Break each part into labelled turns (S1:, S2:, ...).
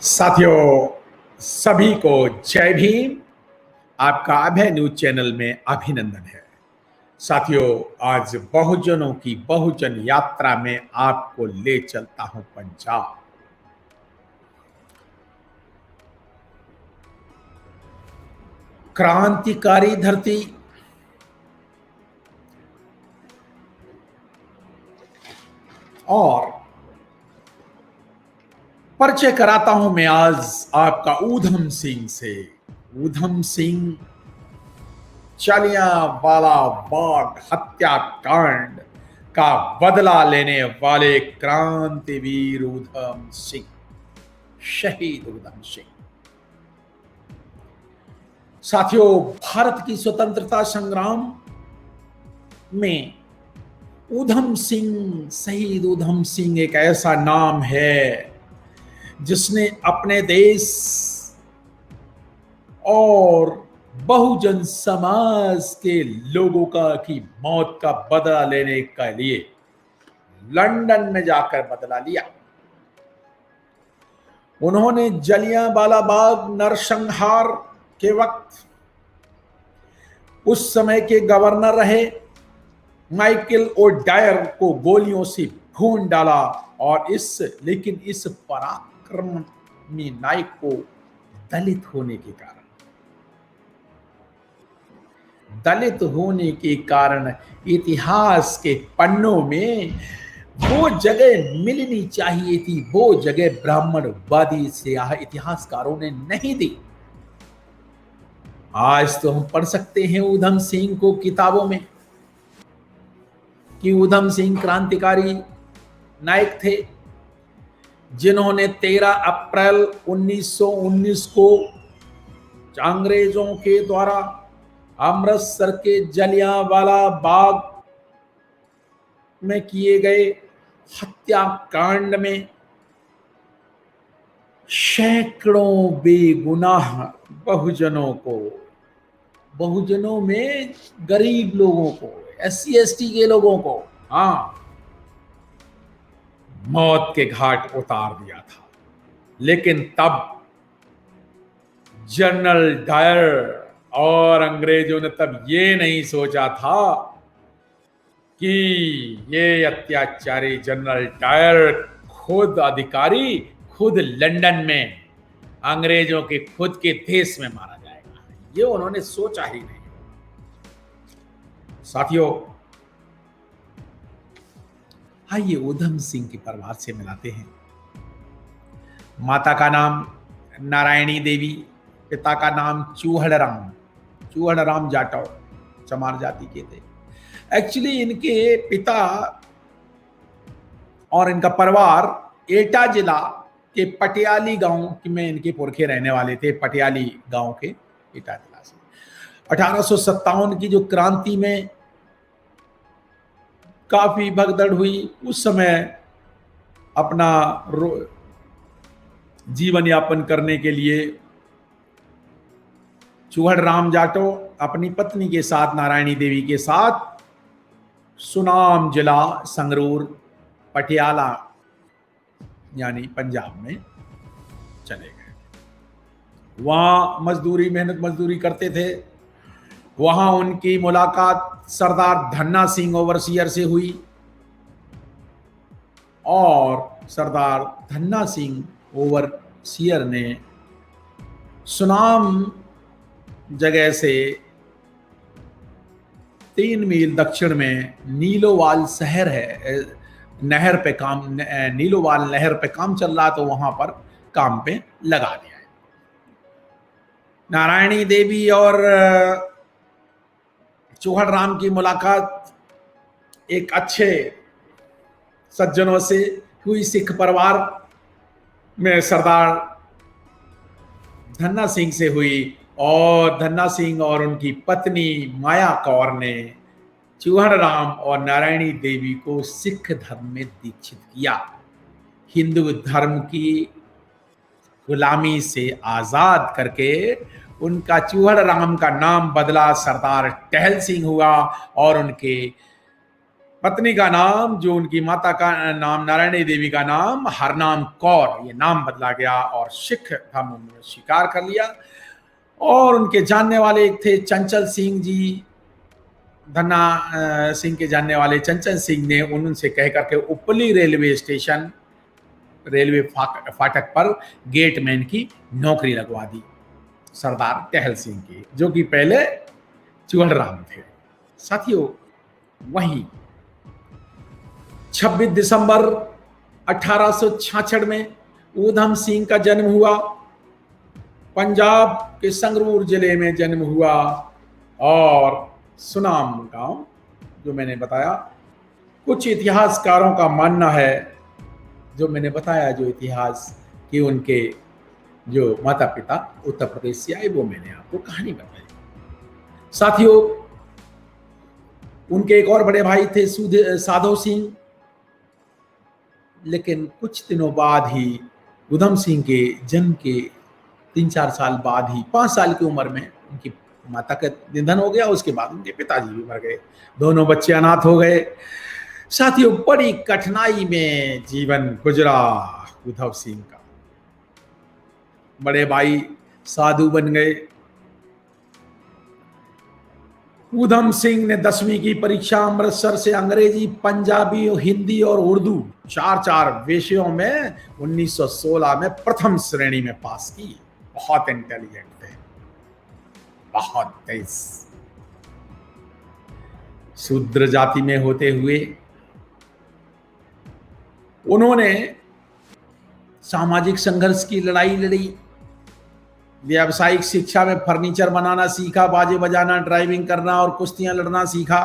S1: साथियों, सभी को जय भीम। आपका अभय न्यूज चैनल में अभिनंदन है। साथियों, आज बहुजनों की बहुजन यात्रा में आपको ले चलता हूं पंजाब। क्रांतिकारी धरती, और परिचय कराता हूं मैं आज आपका ऊधम सिंह से। ऊधम सिंह जलियांवाला बाग हत्याकांड का बदला लेने वाले क्रांतिवीर ऊधम सिंह, शहीद ऊधम सिंह। साथियों, भारत की स्वतंत्रता संग्राम में ऊधम सिंह, शहीद ऊधम सिंह एक ऐसा नाम है जिसने अपने देश और बहुजन समाज के लोगों की मौत का बदला लेने के लिए लंदन में जाकर बदला लिया। उन्होंने जलियांवाला बाग नरसंहार के वक्त उस समय के गवर्नर रहे माइकल ओडायर को गोलियों से भून डाला, और लेकिन इस पराक्रमी नायक को दलित होने के कारण इतिहास के पन्नों में वो जगह मिलनी चाहिए थी, वो जगह ब्राह्मणवादी से इतिहासकारों ने नहीं दी। आज तो हम पढ़ सकते हैं ऊधम सिंह को किताबों में कि ऊधम सिंह क्रांतिकारी नायक थे जिन्होंने 13 अप्रैल 1919 को अंग्रेजों के द्वारा अमृतसर के जलियांवाला बाग में किए गए हत्याकांड में सैकड़ों बेगुनाह बहुजनों में गरीब लोगों को, SC/ST के लोगों को मौत के घाट उतार दिया था। लेकिन तब जनरल डायर और अंग्रेजों ने तब ये नहीं सोचा था कि ये अत्याचारी जनरल डायर खुद अधिकारी खुद लंदन में अंग्रेजों के खुद के देश में मारा जाएगा, ये उन्होंने सोचा ही नहीं। साथियों, आइए ऊधम सिंह के परिवार से मिलाते हैं। माता का नाम नारायणी देवी, पिता का नाम चूहड़ राम जाटव चमार जाति के थे। एक्चुअली इनके पिता और इनका परिवार एटा जिला के पटियाली गांव में इनके पुरखे रहने वाले थे। पटियाली गांव के एटा जिला से 1857 की जो क्रांति में काफी भगदड़ हुई, उस समय अपना जीवन यापन करने के लिए चूहड़ राम जाटव अपनी पत्नी के साथ, नारायणी देवी के साथ, सुनाम जिला संगरूर पटियाला यानी पंजाब में चले गए। वहां मेहनत मजदूरी करते थे। वहां उनकी मुलाकात सरदार धन्ना सिंह ओवरसियर से हुई, और सरदार धन्ना सिंह ओवरसियर ने सुनाम जगह से 3 मील दक्षिण में नीलोवाल शहर है, नीलोवाल नहर पे काम चल रहा, तो वहां पर काम पे लगा दिया है। नारायणी देवी और चूहड़ राम की मुलाकात एक अच्छे सज्जनों से हुई, सिख परिवार में सरदार धन्ना सिंह से हुई, और धन्ना सिंह और उनकी पत्नी माया कौर ने चूहड़ राम और नारायणी देवी को सिख धर्म में दीक्षित किया। हिंदू धर्म की गुलामी से आजाद करके उनका चूहड़ राम का नाम बदला, सरदार टहल सिंह हुआ, और उनके पत्नी का नाम, जो उनकी माता का नाम नारायणी देवी का नाम हरनाम कौर, ये नाम बदला गया और सिख धर्म उन्होंने स्वीकार कर लिया। और उनके जानने वाले एक थे चंचल सिंह जी, धन्ना सिंह के जानने वाले चंचल सिंह ने उनसे कह करके उपली रेलवे स्टेशन, रेलवे फाटक पर गेटमैन की नौकरी लगवा दी सरदार टहल सिंह की, जो कि पहले चुहड़राम थे। साथियों, वहीं 26 दिसंबर 1866 में ऊधम सिंह का जन्म हुआ। पंजाब के संगरूर जिले में जन्म हुआ। और सुनाम गांव, जो मैंने बताया, कुछ इतिहासकारों का मानना है, जो मैंने बताया जो इतिहास, कि उनके जो माता पिता उत्तर प्रदेश से आए, वो मैंने आपको कहानी बताई। साथियों, उनके एक और बड़े भाई थे साधो सिंह, लेकिन कुछ दिनों बाद ही ऊधम सिंह के जन्म के 3-4 साल बाद ही, 5 साल की उम्र में उनकी माता का निधन हो गया। उसके बाद उनके पिताजी भी मर गए, दोनों बच्चे अनाथ हो गए। साथियों, बड़ी कठिनाई में जीवन गुजरा ऊधम सिंह का। बड़े भाई साधु बन गए। ऊधम सिंह ने 10वीं की परीक्षा अमृतसर से अंग्रेजी, पंजाबी, हिंदी और उर्दू 4 विषयों में 1916 में प्रथम श्रेणी में पास की। बहुत इंटेलिजेंट थे, बहुत तेज। शूद्र जाति में होते हुए उन्होंने सामाजिक संघर्ष की लड़ाई लड़ी, व्यावसायिक शिक्षा में फर्नीचर बनाना सीखा, बाजे बजाना, ड्राइविंग करना और कुश्तियां लड़ना सीखा।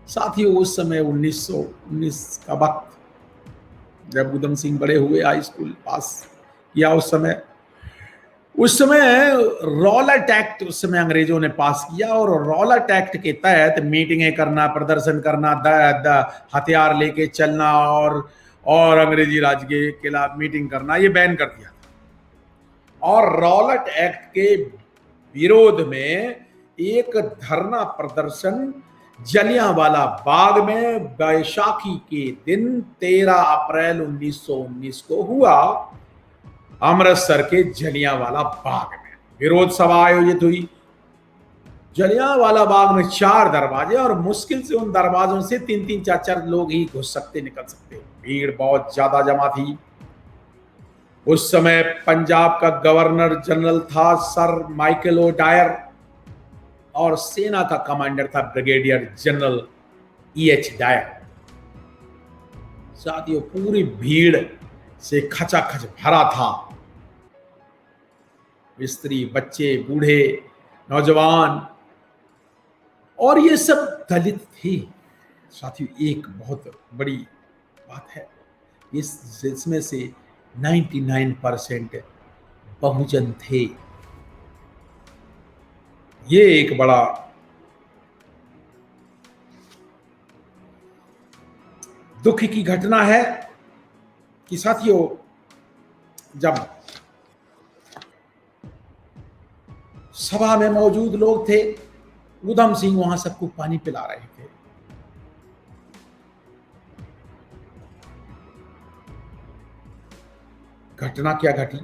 S1: साथियों, उस समय 1919 का वक्त, जब ऊधम सिंह बड़े हुए, हाई स्कूल पास किया, उस समय रॉलेट एक्ट उस समय अंग्रेजों ने पास किया। और रॉलेट एक्ट के तहत मीटिंगें करना, प्रदर्शन करना, हथियार लेके चलना और अंग्रेजी राज के खिलाफ मीटिंग करना, ये बैन कर दिया। और रॉलेट एक्ट के विरोध में एक धरना प्रदर्शन जलियांवाला बाग में बैसाखी के दिन 13 अप्रैल 1919 को हुआ। अमृतसर के जलियांवाला बाग में विरोध सभा आयोजित हुई। जलियांवाला बाग में 4 दरवाजे, और मुश्किल से उन दरवाजों से 3-3, 4-4 लोग ही घुस सकते, निकल सकते। भीड़ बहुत ज्यादा जमा थी। उस समय पंजाब का गवर्नर जनरल था सर माइकल ओ डायर, और सेना का कमांडर था ब्रिगेडियर जनरल E.H. डायर। साथियों, पूरी भीड़ से खचाखच भरा था। स्त्री, बच्चे, बूढ़े, नौजवान, और ये सब दलित थे। साथियों, एक बहुत बड़ी बात है, इसमें से 99% बहुजन थे। ये एक बड़ा दुख की घटना है कि साथियों, जब सभा में मौजूद लोग थे, ऊधम सिंह वहां सबको पानी पिला रहे थे। घटना क्या घटी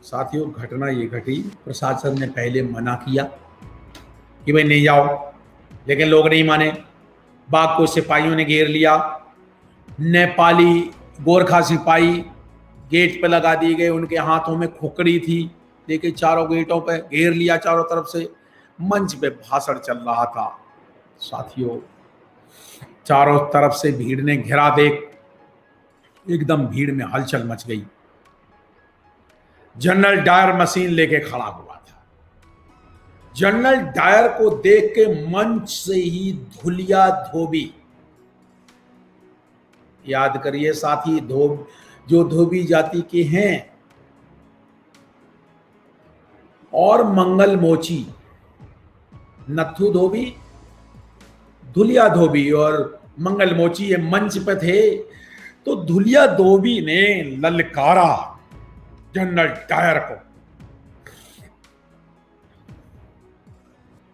S1: साथियों? घटना ये घटी, प्रशासन ने पहले मना किया कि भाई नहीं जाओ, लेकिन लोग नहीं माने। बाग को सिपाहियों ने घेर लिया। नेपाली गोरखा सिपाही गेट पे लगा दिए गए, उनके हाथों में खुकड़ी थी, लेके चारों गेटों पे घेर लिया चारों तरफ से। मंच पे भाषण चल रहा था। साथियों, चारों तरफ से भीड़ ने घेरा देख एकदम भीड़ में हलचल मच गई। जनरल डायर मशीन लेके खड़ा हुआ था। जनरल डायर को देख के मंच से ही धुलिया धोबी, याद करिए साथी, जो धोबी जाति के हैं, और मंगल मोची, नथु धोबी, धुलिया धोबी और मंगल मोची, ये मंच पे थे। तो धुलिया धोबी ने ललकारा जनरल डायर को।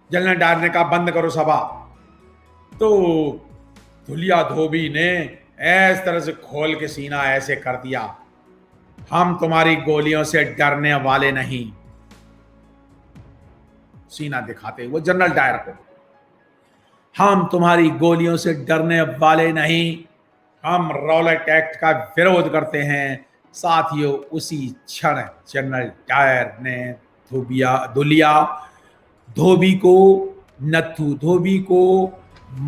S1: जनरल डायर ने कहा बंद करो सभा, तो धुलिया धोबी ने इस तरह से खोल के सीना ऐसे कर दिया, हम तुम्हारी गोलियों से डरने वाले नहीं। सीना दिखाते हुए जनरल डायर को, हम तुम्हारी गोलियों से डरने वाले नहीं, हम रॉलेट एक्ट का विरोध करते हैं। साथियों, उसी क्षण जनरल डायर ने धुलिया धोबी को, नथु धोबी को,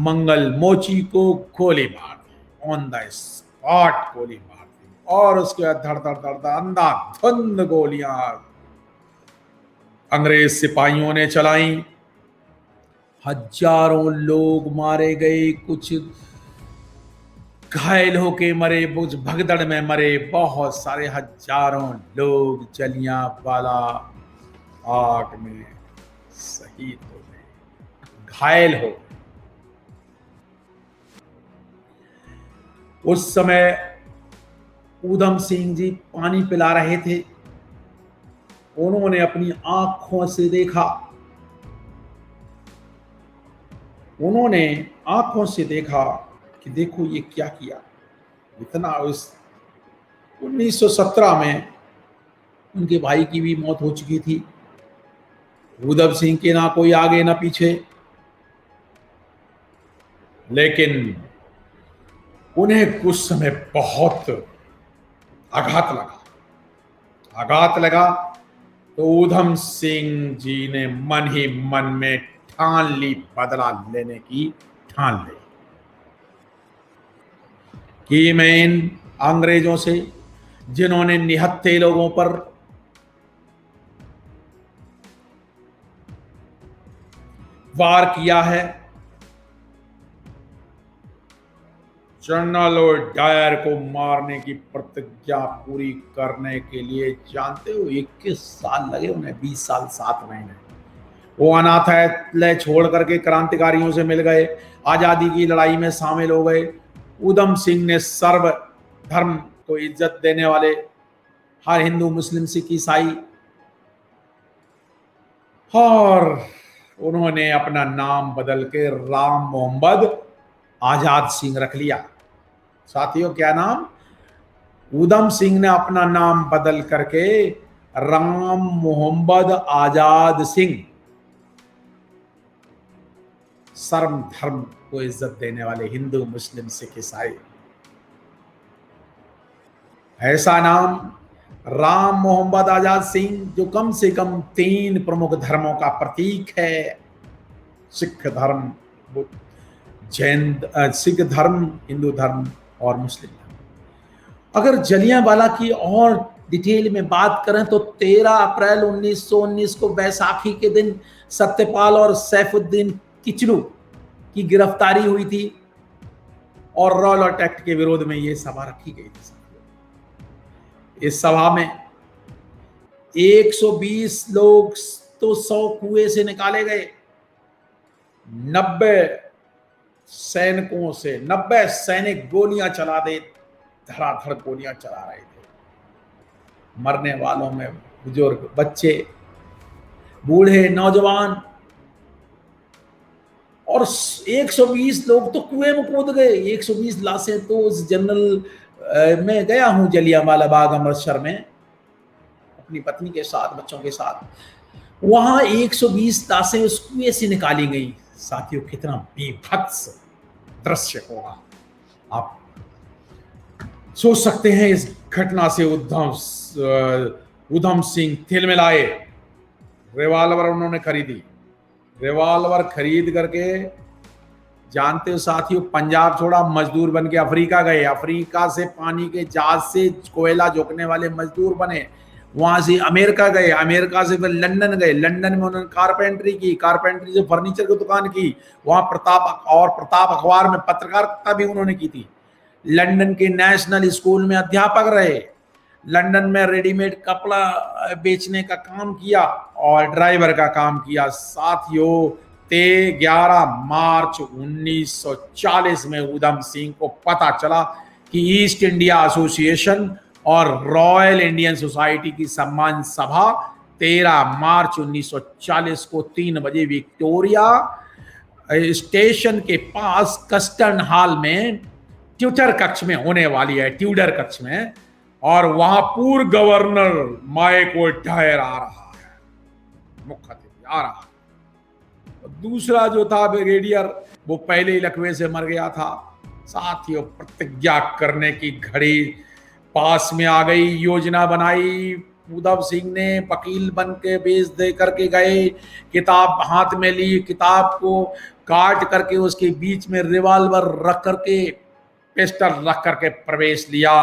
S1: मंगल मोची को गोली मार दी, ऑन द स्पॉट गोली मार दी। और उसके बाद धड़ धड़ धड़ धड़ अंधाधुंध गोलियां अंग्रेज सिपाहियों ने चलाई। हजारों लोग मारे गए, कुछ घायल होके मरे, कुछ भगदड़ में मरे, बहुत सारे हजारों लोग जलियांवाला बाग में शहीद हो गए, घायल हो गए। उस समय ऊधम सिंह जी पानी पिला रहे थे। उन्होंने अपनी आंखों से देखा, उन्होंने आंखों से देखा कि देखो ये क्या किया। इतना उस 1917 में उनके भाई की भी मौत हो चुकी थी। ऊधम सिंह के ना कोई आगे ना पीछे, लेकिन उन्हें कुछ समय बहुत आघात लगा। तो ऊधम सिंह जी ने मन ही मन में ठान ली, बदला लेने की ठान ली कि मैं इन अंग्रेजों से, जिन्होंने निहत्थे लोगों पर वार किया है, जनरल डायर को मारने की प्रतिज्ञा पूरी करने के लिए, जानते हो 21 साल लगे उन्हें, 20 साल 7 महीने। वो अनाथालय छोड़ करके क्रांतिकारियों से मिल गए, आजादी की लड़ाई में शामिल हो गए। ऊधम सिंह ने सर्व धर्म को इज्जत देने वाले, हर हिंदू मुस्लिम सिख ईसाई, और उन्होंने अपना नाम बदल के राम मोहम्मद आजाद सिंह रख लिया। साथियों, क्या नाम? ऊधम सिंह ने अपना नाम बदल करके राम मोहम्मद आजाद सिंह, सर्व धर्म को इज्जत देने वाले, हिंदू मुस्लिम सिख ईसाई, ऐसा नाम राम मोहम्मद आजाद सिंह जो कम से कम 3 प्रमुख धर्मों का प्रतीक है, सिख धर्म, सिख धर्म, हिंदू धर्म और मुस्लिम धर्म। अगर जलियांवाला की और डिटेल में बात करें तो 13 अप्रैल 1919 को बैसाखी के दिन सत्यपाल और सैफुद्दीन किचलू की गिरफ्तारी हुई थी और रॉलेट एक्ट के विरोध में यह सभा रखी गई थी। इस सभा में 120 लोग तो 100 कुएं से निकाले गए। 90 सैनिकों से 90 सैनिक गोलियां चला दे, धड़ाधड़ गोलियां चला रहे थे। मरने वालों में बुजुर्ग, बच्चे, बूढ़े, नौजवान, और 120 लोग तो कुएं में कूद गए। 120 लाशें तो उस जनरल मैं गया हूं जलियांवाला बाग अमृतसर में अपनी पत्नी के साथ, बच्चों के साथ। वहां 120 लाशें उस कुएं से निकाली गई। साथियों, कितना बेभत्स दृश्य होगा, आप सोच सकते हैं। इस घटना से ऊधम सिंह तिलमिलाए। रिवॉल्वर उन्होंने खरीदी, रिवॉल्वर खरीद करके, जानते हो साथियों, पंजाब छोड़ा, मजदूर बन के अफ्रीका गए। अफ्रीका से पानी के जहाज से कोयला जोकने वाले मजदूर बने। वहां से अमेरिका गए, अमेरिका से फिर लंदन गए। लंदन में उन्होंने कारपेंटरी की, कारपेंटरी से फर्नीचर की दुकान की। वहां प्रताप अखबार में पत्रकारिता भी उन्होंने की थी। लंदन के नेशनल स्कूल में अध्यापक रहे। लंदन में रेडीमेड कपड़ा बेचने का काम किया और ड्राइवर का काम किया। साथियों, 11 मार्च 1940 में ऊधम सिंह को पता चला कि ईस्ट इंडिया एसोसिएशन और रॉयल इंडियन सोसाइटी की सम्मान सभा 13 मार्च 1940 को 3 बजे विक्टोरिया स्टेशन के पास कस्टर्न हॉल में ट्यूटर कक्ष में होने वाली है, ट्यूडर कक्ष में, और वहां पूर्व गवर्नर माइक डायर आ रहा है, मुख्य अतिथि आ रहा है। दूसरा जो था ब्रिगेडियर, वो पहले ही लकवे से मर गया था। साथियों, प्रतिज्ञा करने की घड़ी पास में आ गई। योजना बनाई, उधम सिंह ने वकील बन के बेच दे करके गए, किताब हाथ में ली, किताब को काट करके उसके बीच में रिवॉल्वर रख करके, पिस्टल रख करके प्रवेश लिया,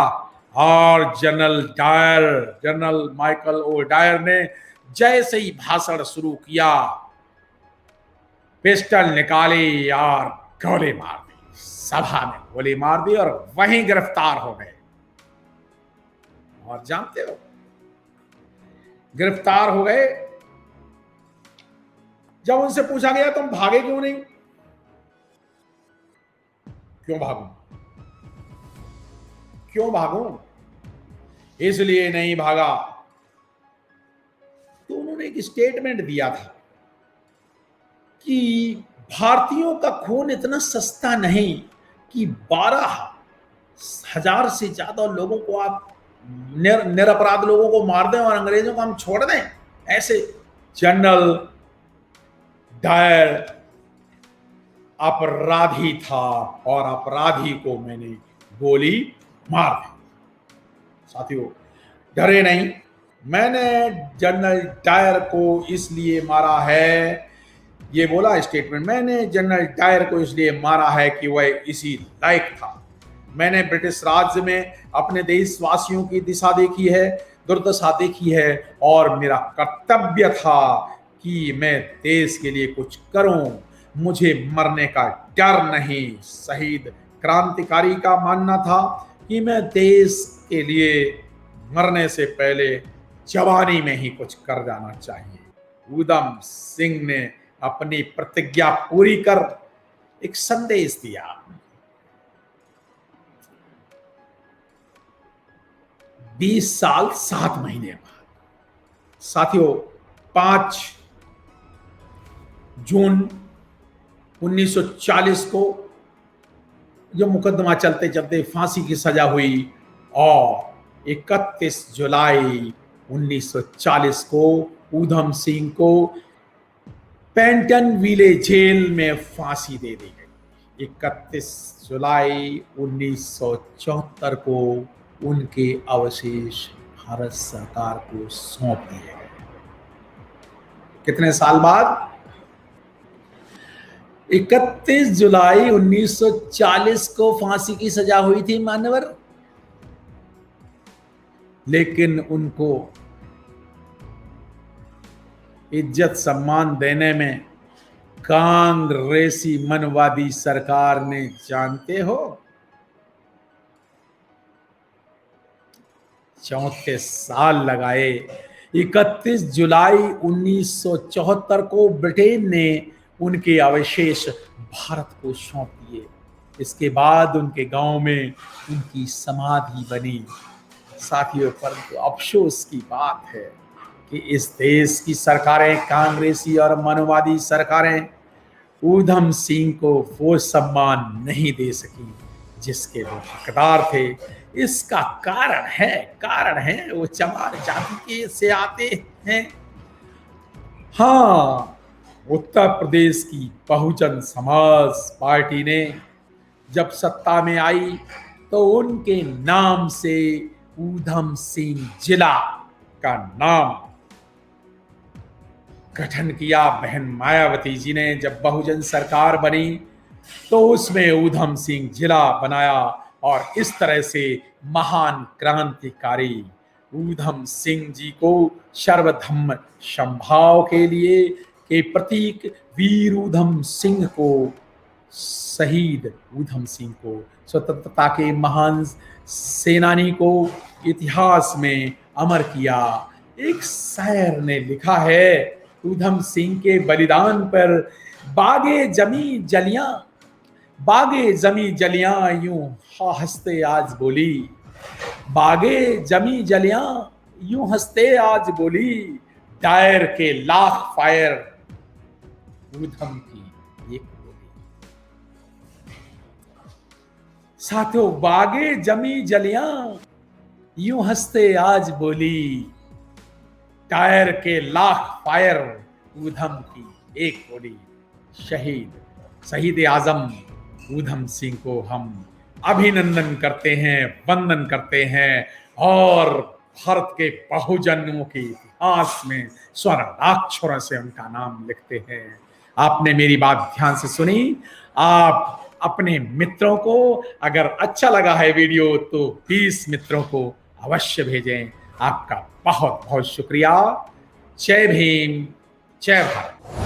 S1: और जनरल माइकल ओ डायर ने जैसे ही भाषण शुरू किया, पिस्टल निकाली और गोली मार दी। सभा में गोली मार दी और वहीं गिरफ्तार हो गए। और जानते हो, गिरफ्तार हो गए। जब उनसे पूछा गया तुम भागे क्यों नहीं, क्यों भागूं, क्यों भागूं, इसलिए नहीं भागा। तो उन्होंने एक स्टेटमेंट दिया था कि भारतीयों का खून इतना सस्ता नहीं कि 12,000 से ज्यादा लोगों को आप निरपराध लोगों को मार दें और अंग्रेजों को हम छोड़ दें। ऐसे जनरल डायर अपराधी था और अपराधी को मैंने गोली मार दी। साथियों, डरे नहीं। मैंने जनरल डायर को इसलिए मारा है, ये बोला स्टेटमेंट, मैंने जनरल डायर को इसलिए मारा है कि वह इसी लायक था। मैंने ब्रिटिश राज्य में अपने देशवासियों की दिशा देखी है, दुर्दशा देखी है, और मेरा कर्तव्य था कि मैं देश के लिए कुछ करूं। मुझे मरने का डर नहीं। शहीद क्रांतिकारी का मानना था कि मैं देश के लिए मरने से पहले जवानी में ही कुछ कर जाना चाहिए। उधम सिंह ने अपनी प्रतिज्ञा पूरी कर एक संदेश दिया। 20 साल 7 महीने बाद, साथियों, 5 जून 1940 को जो मुकदमा चलते चलते फांसी की सजा हुई, और 31 जुलाई 1940 को उधम सिंह को पेंटनविले जेल में फांसी दे दी गई। 31 जुलाई 1974 को उनके अवशेष भारत सरकार को सौंप दिए गए। कितने साल बाद? 31 जुलाई 1940 को फांसी की सजा हुई थी मान्यवर, लेकिन उनको इज्जत सम्मान देने में कांग्रेसी मनवादी सरकार ने, जानते हो, 34 साल लगाए। 31 जुलाई 1974 को ब्रिटेन ने उनके अवशेष भारत को सौंप दिए। इसके बाद उनके गांव में उनकी समाधि बनी। साथियों, परंतु अफसोस की बात है कि इस देश की सरकारें, कांग्रेसी और मनवादी सरकारें, उधम सिंह को वो सम्मान नहीं दे सकी जिसके वो हकदार थे। इसका कारण है वो चमार जाति के से आते हैं। हाँ, उत्तर प्रदेश की बहुजन समाज पार्टी ने जब सत्ता में आई तो उनके नाम से उधम सिंह जिला का नाम गठन किया। बहन मायावती जी ने जब बहुजन सरकार बनी तो उसमें उधम सिंह जिला बनाया, और इस तरह से महान क्रांतिकारी उधम सिंह जी को सर्वधर्म समभाव के प्रतीक वीर उधम सिंह को, शहीद उधम सिंह को, स्वतंत्रता के महान सेनानी को इतिहास में अमर किया। एक शायर ने लिखा है, उधम सिंह के बलिदान पर बागे जमी जलियां यूं हंसते आज बोली, बागे जमी जलियां यूं हंसते आज बोली, डायर के लाख फायर उधम की एक गोली। साथियों बागे जमी जलियां यूं हंसते आज बोली, टायर के लाख फायर ऊधम की एक गोली। शहीद आजम ऊधम सिंह को हम अभिनंदन करते हैं, वंदन करते हैं और भारत के बहुजनों के इतिहास में स्वर्णाक्षरों से उनका नाम लिखते हैं। आपने मेरी बात ध्यान से सुनी। आप अपने मित्रों को, अगर अच्छा लगा है वीडियो तो 20 मित्रों को अवश्य भेजें। आपका बहुत बहुत शुक्रिया। जय भीम, जय भारत।